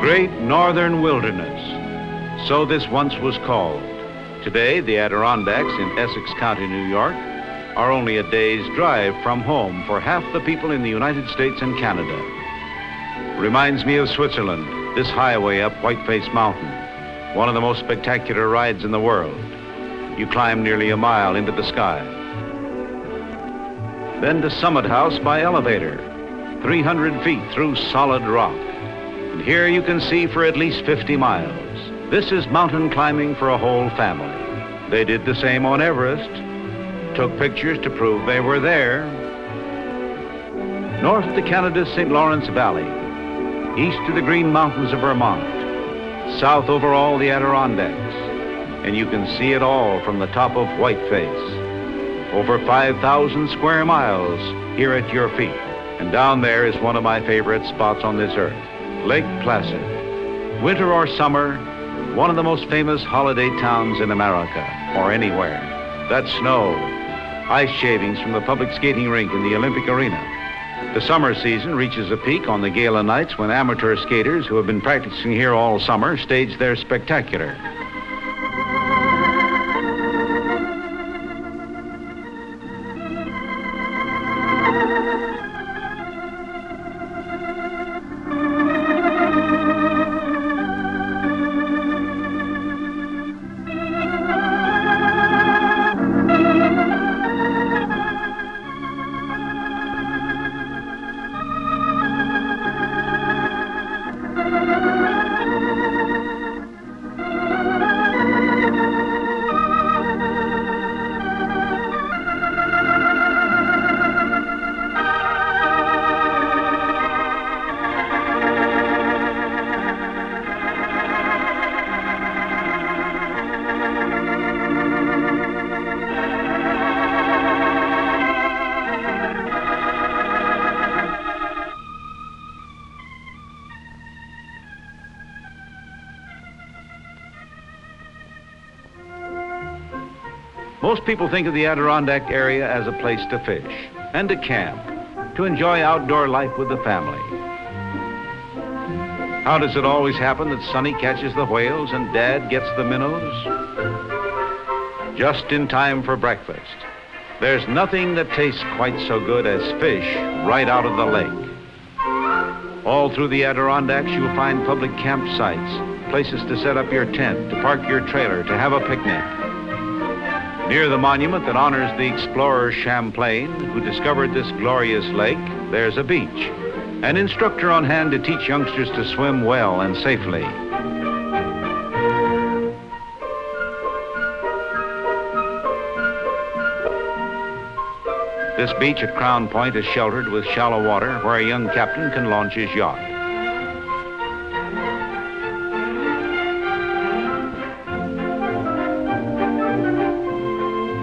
great northern wilderness. So this once was called. Today, the Adirondacks in Essex County, New York, are only a day's drive from home for half the people in the United States and Canada. Reminds me of Switzerland, this highway up Whiteface Mountain, one of the most spectacular rides in the world. You climb nearly a mile into the sky. Then to Summit House by elevator, 300 feet through solid rock. And here you can see for at least 50 miles. This is mountain climbing for a whole family. They did the same on Everest, took pictures to prove they were there. North to Canada's St. Lawrence Valley, east to the Green Mountains of Vermont, south over all the Adirondacks, and you can see it all from the top of Whiteface. Over 5,000 square miles here at your feet. And down there is one of my favorite spots on this earth, Lake Placid. Winter or summer, one of the most famous holiday towns in America, or anywhere. That snow, ice shavings from the public skating rink in the Olympic Arena. The summer season reaches a peak on the gala nights when amateur skaters who have been practicing here all summer stage their spectacular. Most people think of the Adirondack area as a place to fish and to camp, to enjoy outdoor life with the family. How does it always happen that Sonny catches the whales and Dad gets the minnows? Just in time for breakfast. There's nothing that tastes quite so good as fish right out of the lake. All through the Adirondacks, you'll find public campsites, places to set up your tent, to park your trailer, to have a picnic. Near the monument that honors the explorer Champlain, who discovered this glorious lake, there's a beach. An instructor on hand to teach youngsters to swim well and safely. This beach at Crown Point is sheltered with shallow water where a young captain can launch his yacht.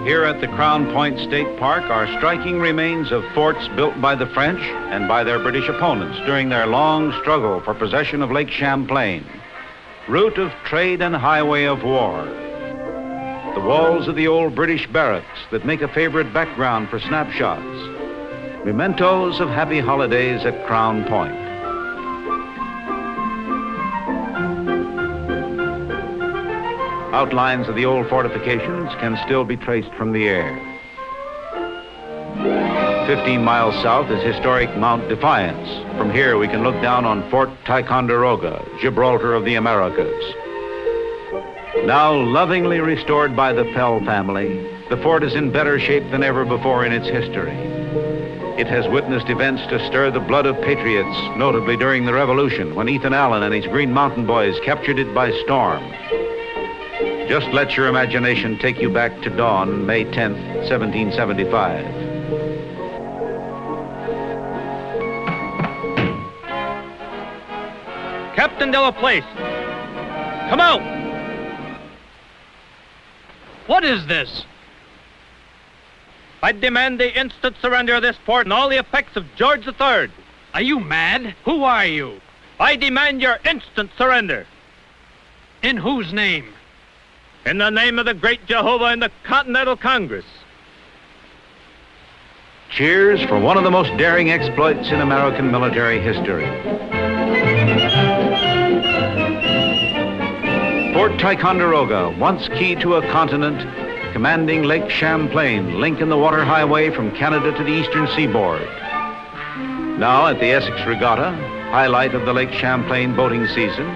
Here at the Crown Point State Park are striking remains of forts built by the French and by their British opponents during their long struggle for possession of Lake Champlain, route of trade and highway of war. The walls of the old British barracks that make a favorite background for snapshots, mementos of happy holidays at Crown Point. Outlines of the old fortifications can still be traced from the air. 15 miles south is historic Mount Defiance. From here we can look down on Fort Ticonderoga, Gibraltar of the Americas. Now lovingly restored by the Pell family, the fort is in better shape than ever before in its history. It has witnessed events to stir the blood of patriots, notably during the Revolution, when Ethan Allen and his Green Mountain Boys captured it by storm. Just let your imagination take you back to dawn, May 10th, 1775. Captain de la Place, come out! What is this? I demand the instant surrender of this fort and all the effects of George III. Are you mad? Who are you? I demand your instant surrender. In whose name? In the name of the great Jehovah and the Continental Congress. Cheers for one of the most daring exploits in American military history. Fort Ticonderoga, once key to a continent, commanding Lake Champlain, linking the water highway from Canada to the eastern seaboard. Now at the Essex Regatta, highlight of the Lake Champlain boating season,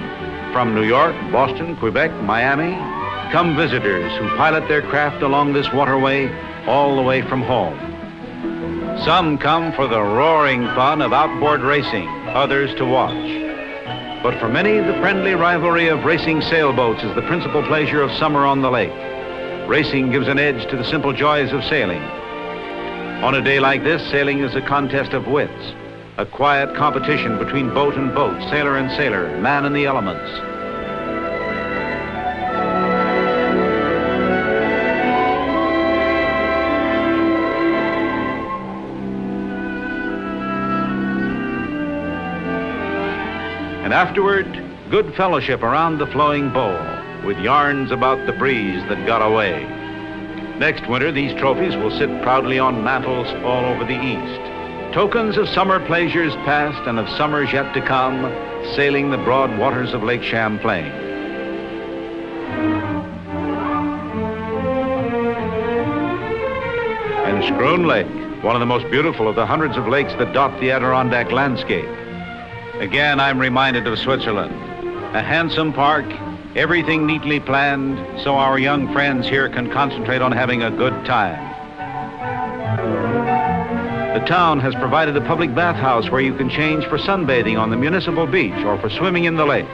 from New York, Boston, Quebec, Miami, come visitors who pilot their craft along this waterway all the way from home. Some come for the roaring fun of outboard racing, others to watch. But for many, the friendly rivalry of racing sailboats is the principal pleasure of summer on the lake. Racing gives an edge to the simple joys of sailing. On a day like this, sailing is a contest of wits, a quiet competition between boat and boat, sailor and sailor, man and the elements. And afterward, good fellowship around the flowing bowl, with yarns about the breeze that got away. Next winter, these trophies will sit proudly on mantels all over the East. Tokens of summer pleasures past and of summers yet to come, sailing the broad waters of Lake Champlain. And Schroon Lake, one of the most beautiful of the hundreds of lakes that dot the Adirondack landscape. Again, I'm reminded of Switzerland. A handsome park, everything neatly planned, so our young friends here can concentrate on having a good time. The town has provided a public bathhouse where you can change for sunbathing on the municipal beach or for swimming in the lake.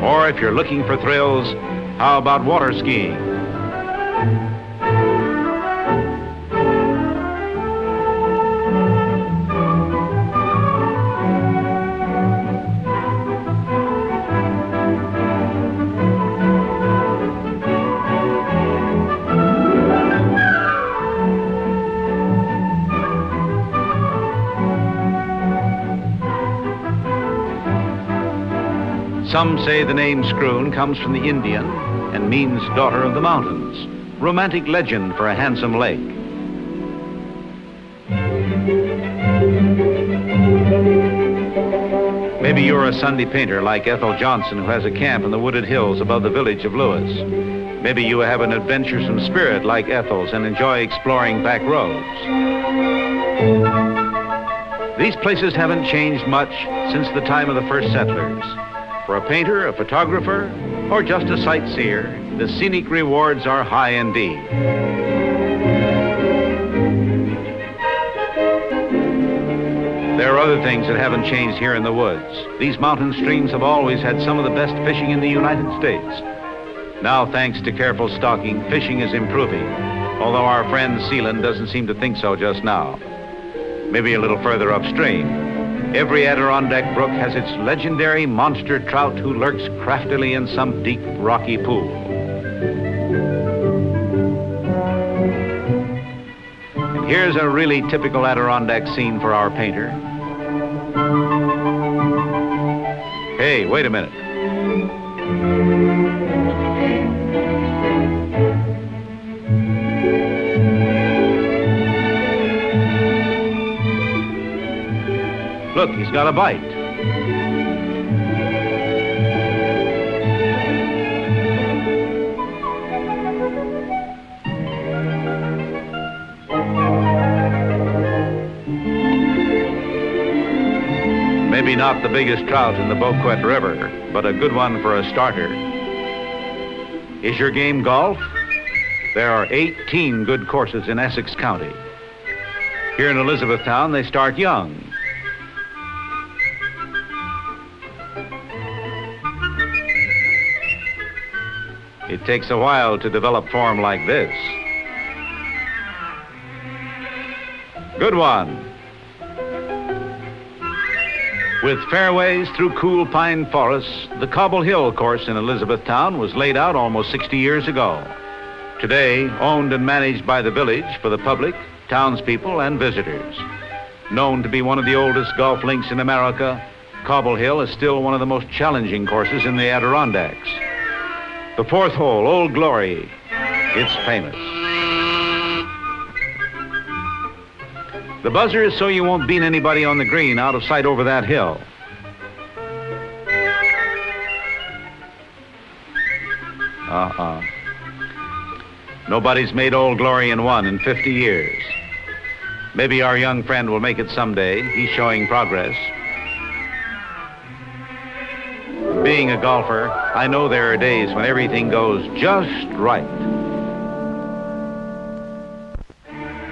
Or if you're looking for thrills, how about water skiing? Some say the name Schroon comes from the Indian and means daughter of the mountains. Romantic legend for a handsome lake. Maybe you're a Sunday painter like Ethel Johnson, who has a camp in the wooded hills above the village of Lewis. Maybe you have an adventuresome spirit like Ethel's and enjoy exploring back roads. These places haven't changed much since the time of the first settlers. For a painter, a photographer, or just a sightseer, the scenic rewards are high indeed. There are other things that haven't changed here in the woods. These mountain streams have always had some of the best fishing in the United States. Now, thanks to careful stocking, fishing is improving, although our friend Sealand doesn't seem to think so just now. Maybe a little further upstream. Every Adirondack brook has its legendary monster trout who lurks craftily in some deep, rocky pool. And here's a really typical Adirondack scene for our painter. Hey, wait a minute. Look, he's got a bite. Maybe not the biggest trout in the Boquet River, but a good one for a starter. Is your game golf? There are 18 good courses in Essex County. Here in Elizabethtown, they start young. It takes a while to develop form like this. Good one. With fairways through cool pine forests, the Cobble Hill course in Elizabethtown was laid out almost 60 years ago. Today, owned and managed by the village for the public, townspeople, and visitors. Known to be one of the oldest golf links in America, Cobble Hill is still one of the most challenging courses in the Adirondacks. The fourth hole, Old Glory, it's famous. The buzzer is so you won't beat anybody on the green out of sight over that hill. Nobody's made Old Glory in one in 50 years. Maybe our young friend will make it someday. He's showing progress. Being a golfer, I know there are days when everything goes just right.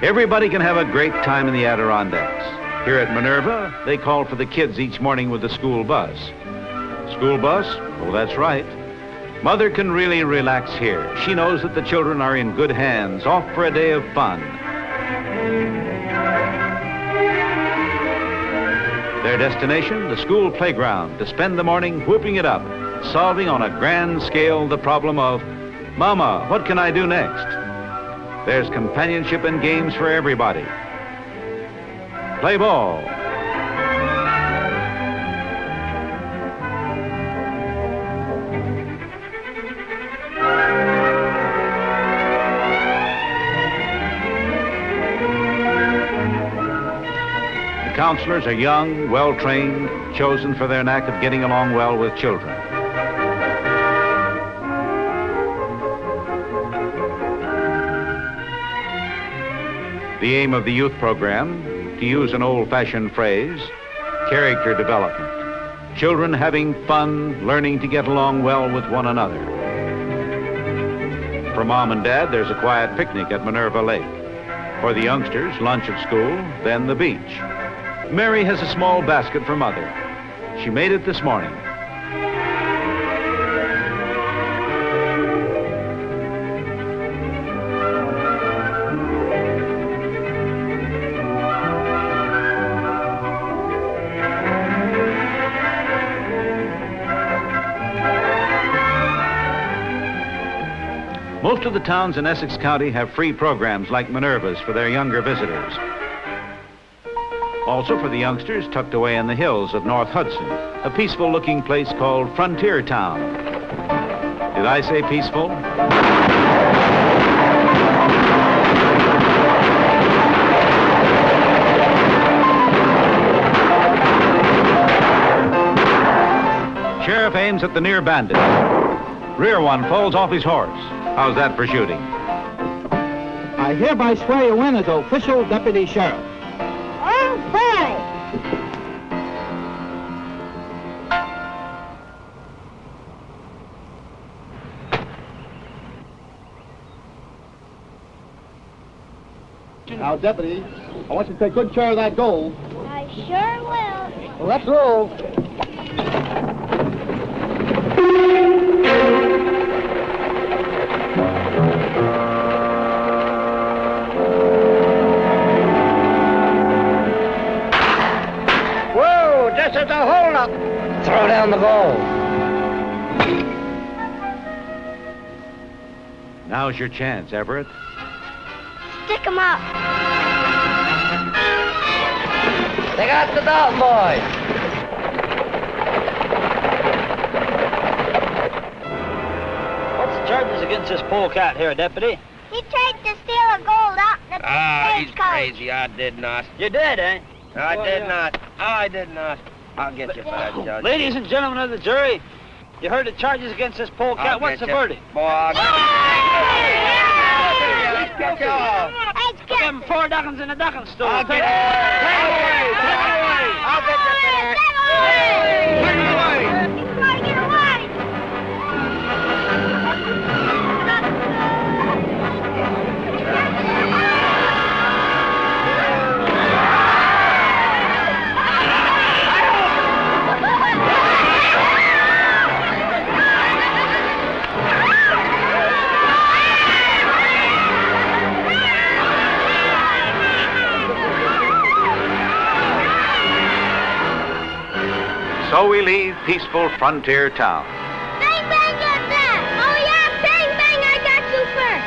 Everybody can have a great time in the Adirondacks. Here at Minerva, they call for the kids each morning with the school bus. School bus? Oh, that's right. Mother can really relax here. She knows that the children are in good hands, off for a day of fun. Their destination, the school playground, to spend the morning whooping it up, solving on a grand scale the problem of, Mama, what can I do next? There's companionship and games for everybody. Play ball. The counselors are young, well-trained, chosen for their knack of getting along well with children. The aim of the youth program, to use an old-fashioned phrase, character development. Children having fun, learning to get along well with one another. For Mom and Dad, there's a quiet picnic at Minerva Lake. For the youngsters, lunch at school, then the beach. Mary has a small basket for Mother. She made it this morning. Most of the towns in Essex County have free programs like Minerva's for their younger visitors. Also for the youngsters tucked away in the hills of North Hudson, a peaceful-looking place called Frontier Town. Did I say peaceful? Sheriff aims at the near bandit. Rear one falls off his horse. How's that for shooting? I hereby swear you in as official deputy sheriff. All right. Now, deputy, I want you to take good care of that gold. I sure will. Well, let's roll. This is a hold-up. Throw down the gold. Now's your chance, Everett. Stick 'em up. They got the Dalton boys. What's the charges against this polecat here, Deputy? He tried to steal a gold out in the He's stagecoach. crazy. I did not. You did, eh? I did not. I did not. I'll get you for that, Judge. Ladies and gentlemen of the jury, you heard the charges against this polecat. I'll What's get the you. verdict? Boy, I'll get Let's you off. Give him 4 duckings in a ducking stool. I'll get you. I'll get you for that. Get away! Get away! So we leave peaceful Frontier Town. Bang, bang, get that! Oh, yeah, bang, bang, I got you first!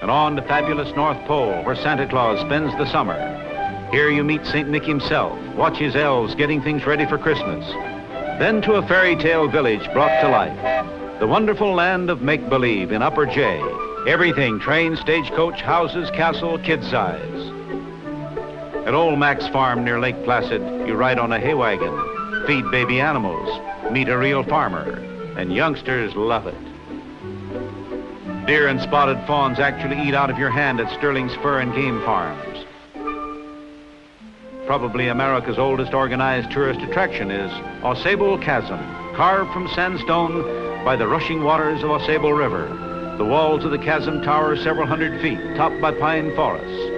And on to fabulous North Pole, where Santa Claus spends the summer. Here you meet St. Nick himself, watch his elves getting things ready for Christmas. Then to a fairy tale village brought to life. The wonderful land of make-believe in Upper J. Everything, train, stagecoach, houses, castle, kid size. At Old Mac's farm near Lake Placid, you ride on a hay wagon, feed baby animals, meet a real farmer, and youngsters love it. Deer and spotted fawns actually eat out of your hand at Sterling's Fur and Game Farms. Probably America's oldest organized tourist attraction is Ausable Chasm, carved from sandstone by the rushing waters of Ausable River. The walls of the chasm tower several hundred feet, topped by pine forests.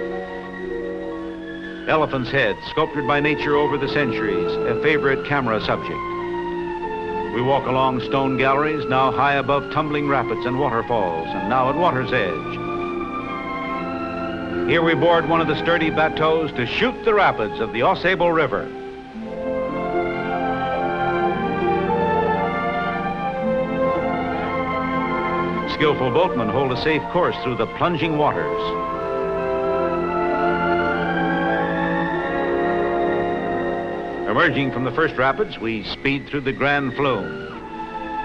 Elephant's head, sculptured by nature over the centuries, a favorite camera subject. We walk along stone galleries, now high above tumbling rapids and waterfalls, and now at water's edge. Here we board one of the sturdy bateaus to shoot the rapids of the Ausable River. Skillful boatmen hold a safe course through the plunging waters. Emerging from the first rapids, we speed through the Grand Flume.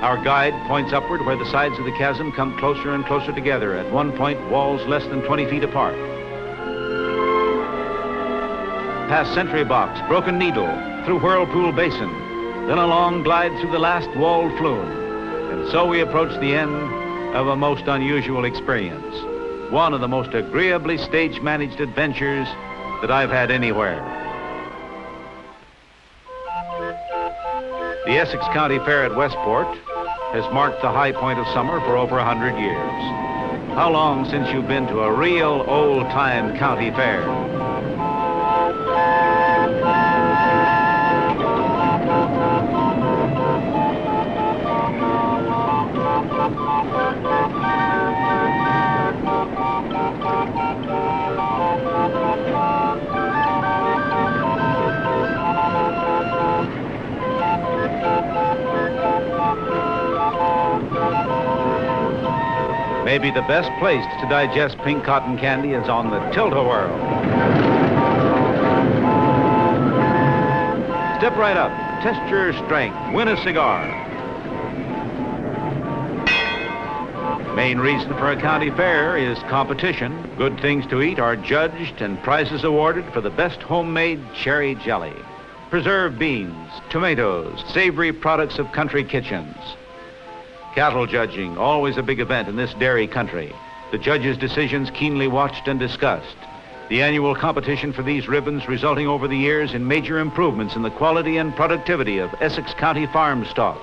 Our guide points upward where the sides of the chasm come closer and closer together, at one point walls less than 20 feet apart. Past Sentry Box, Broken Needle, through Whirlpool Basin, then a long glide through the last walled flume. And so we approach the end of a most unusual experience, one of the most agreeably stage-managed adventures that I've had anywhere. The Essex County Fair at Westport has marked the high point of summer for over 100 years. How long since you've been to a real old-time county fair? Maybe the best place to digest pink cotton candy is on the tilt-a-whirl. Step right up, test your strength, win a cigar. Main reason for a county fair is competition. Good things to eat are judged and prizes awarded for the best homemade cherry jelly, preserved beans, tomatoes, savory products of country kitchens. Cattle judging, always a big event in this dairy country. The judges' decisions keenly watched and discussed. The annual competition for these ribbons resulting over the years in major improvements in the quality and productivity of Essex County farm stock.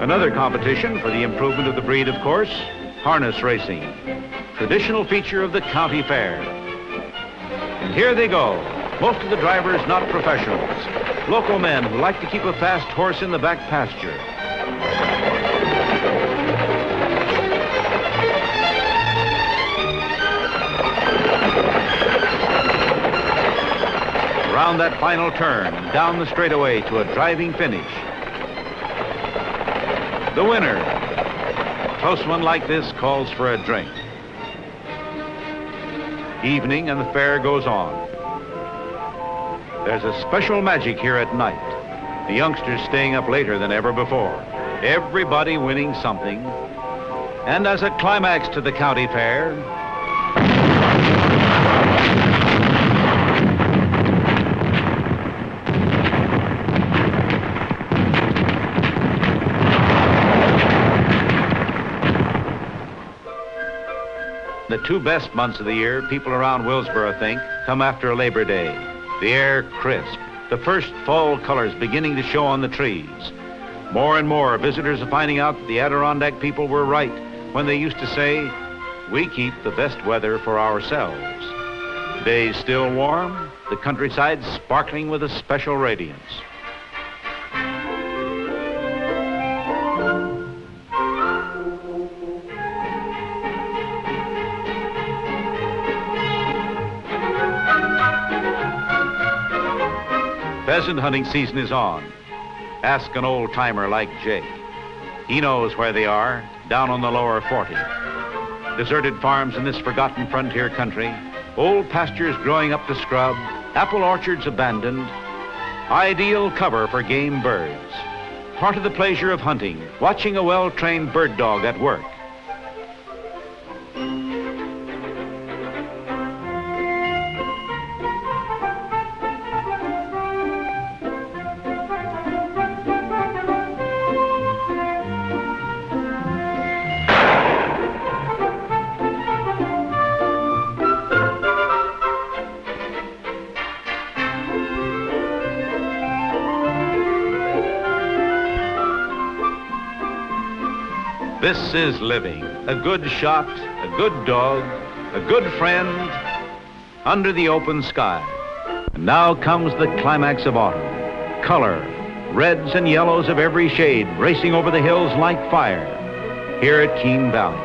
Another competition for the improvement of the breed, of course, harness racing, traditional feature of the county fair. And here they go. Most of the drivers not professionals, local men who like to keep a fast horse in the back pasture. Around that final turn, down the straightaway to a driving finish. The winner. A close one like this calls for a drink. Evening and the fair goes on. There's a special magic here at night. The youngsters staying up later than ever before. Everybody winning something. And as a climax to the county fair, the two best months of the year, people around Willsboro think, come after Labor Day. The air crisp, the first fall colors beginning to show on the trees. More and more visitors are finding out that the Adirondack people were right when they used to say, we keep the best weather for ourselves. Days still warm, the countryside sparkling with a special radiance. Pheasant hunting season is on. Ask an old-timer like Jake. He knows where they are, down on the lower 40. Deserted farms in this forgotten frontier country, old pastures growing up to scrub, apple orchards abandoned, ideal cover for game birds. Part of the pleasure of hunting, watching a well-trained bird dog at work. This is living. A good shot, a good dog, a good friend, under the open sky. And now comes the climax of autumn. Color, reds and yellows of every shade, racing over the hills like fire. Here at Keene Valley,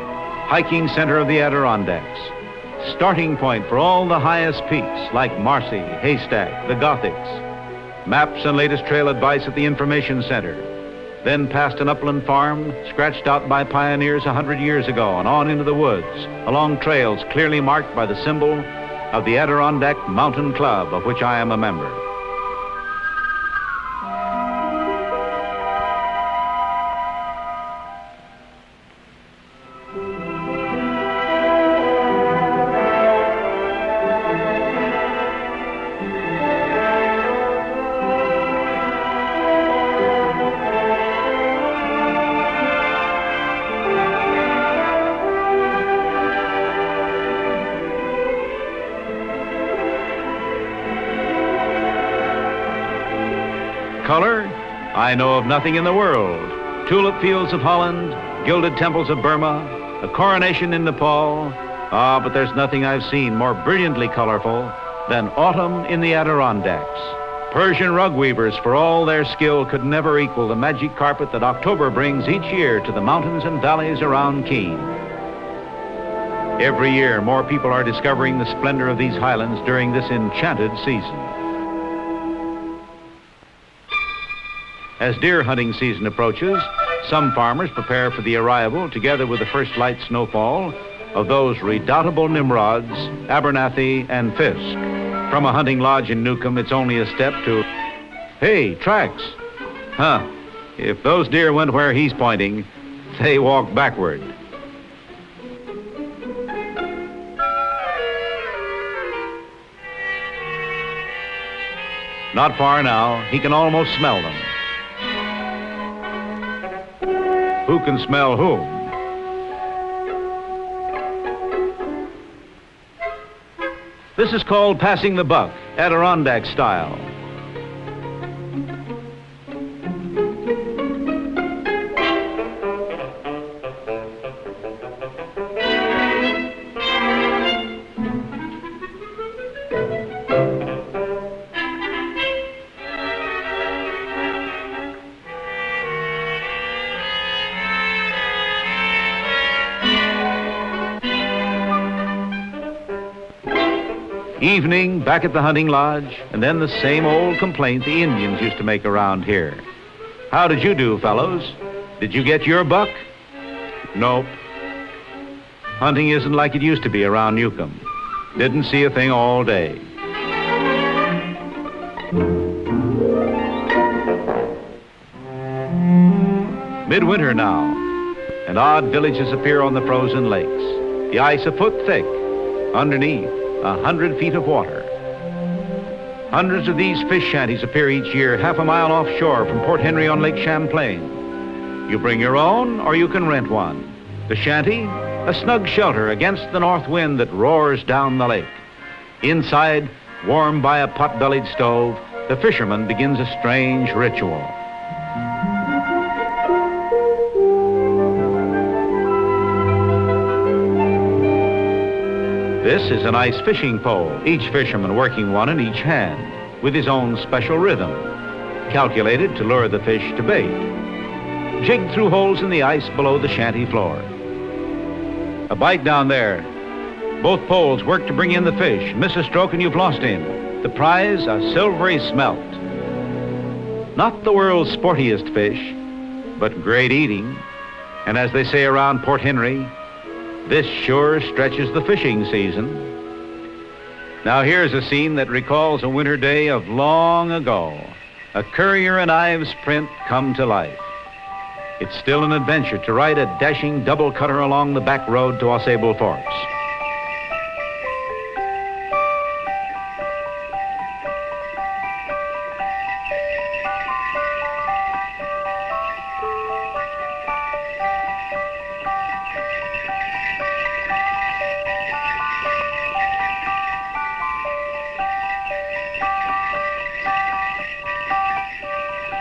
hiking center of the Adirondacks. Starting point for all the highest peaks like Marcy, Haystack, the Gothics. Maps and latest trail advice at the Information Center. Then past an upland farm, scratched out by pioneers 100 years ago, and on into the woods, along trails clearly marked by the symbol of the Adirondack Mountain Club, of which I am a member. Color, I know of nothing in the world. Tulip fields of Holland, gilded temples of Burma, a coronation in Nepal. Ah, but there's nothing I've seen more brilliantly colorful than autumn in the Adirondacks. Persian rug weavers, for all their skill, could never equal the magic carpet that October brings each year to the mountains and valleys around Keene. Every year, more people are discovering the splendor of these highlands during this enchanted season. As deer hunting season approaches, some farmers prepare for the arrival, together with the first light snowfall, of those redoubtable Nimrods, Abernathy and Fisk. From a hunting lodge in Newcomb, it's only a step to... Hey, tracks! Huh, if those deer went where he's pointing, they walk backward. Not far now, he can almost smell them. Who can smell whom? This is called passing the buck, Adirondack style. Evening, back at the hunting lodge, and then the same old complaint the Indians used to make around here. How did you do, fellows? Did you get your buck? Nope. Hunting isn't like it used to be around Newcomb. Didn't see a thing all day. Midwinter now, and odd villages appear on the frozen lakes. The ice a foot thick, underneath 100 feet of water. Hundreds of these fish shanties appear each year half a mile offshore from Port Henry on Lake Champlain. You bring your own or you can rent one. The shanty, a snug shelter against the north wind that roars down the lake. Inside, warmed by a pot-bellied stove, the fisherman begins a strange ritual. This is an ice fishing pole, each fisherman working one in each hand, with his own special rhythm, calculated to lure the fish to bait, jigged through holes in the ice below the shanty floor. A bite down there. Both poles work to bring in the fish. Miss a stroke and you've lost him. The prize, a silvery smelt. Not the world's sportiest fish, but great eating. And as they say around Port Henry, this sure stretches the fishing season. Now here's a scene that recalls a winter day of long ago. A Currier and Ives print come to life. It's still an adventure to ride a dashing double cutter along the back road to Ausable Forks.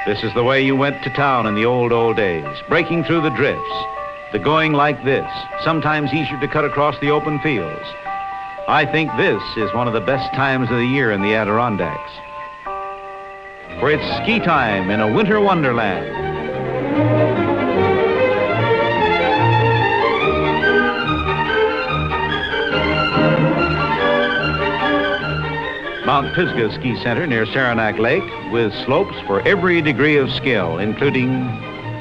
This is the way you went to town in the old days, breaking through the drifts, the going like this, sometimes easier to cut across the open fields. I think this is one of the best times of the year in the Adirondacks. For it's ski time in a winter wonderland. Mount Pisgah Ski Center near Saranac Lake, with slopes for every degree of skill, including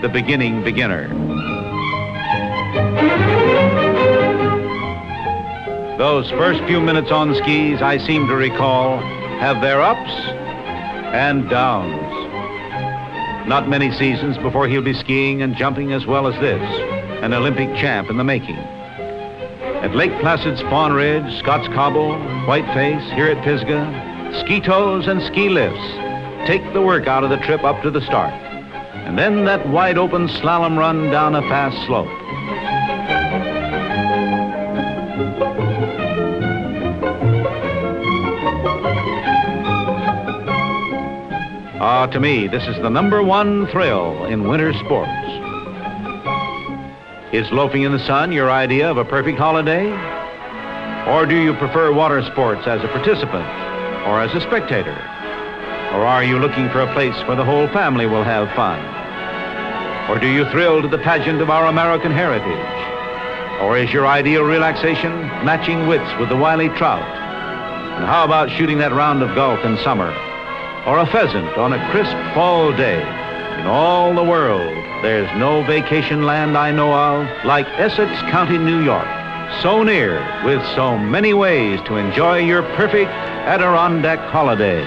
the beginning beginner. Those first few minutes on skis, I seem to recall, have their ups and downs. Not many seasons before he'll be skiing and jumping as well as this, an Olympic champ in the making. At Lake Placid's Fawn Ridge, Scotts Cobble, Whiteface, here at Pisgah, ski tows and ski lifts take the work out of the trip up to the start. And then that wide open slalom run down a fast slope. To me, this is the #1 thrill in winter sports. Is loafing in the sun your idea of a perfect holiday? Or do you prefer water sports as a participant or as a spectator? Or are you looking for a place where the whole family will have fun? Or do you thrill to the pageant of our American heritage? Or is your ideal relaxation matching wits with the wily trout? And how about shooting that round of golf in summer? Or a pheasant on a crisp fall day? In all the world, there's no vacation land I know of like Essex County, New York. So near, with so many ways to enjoy your perfect Adirondack holiday.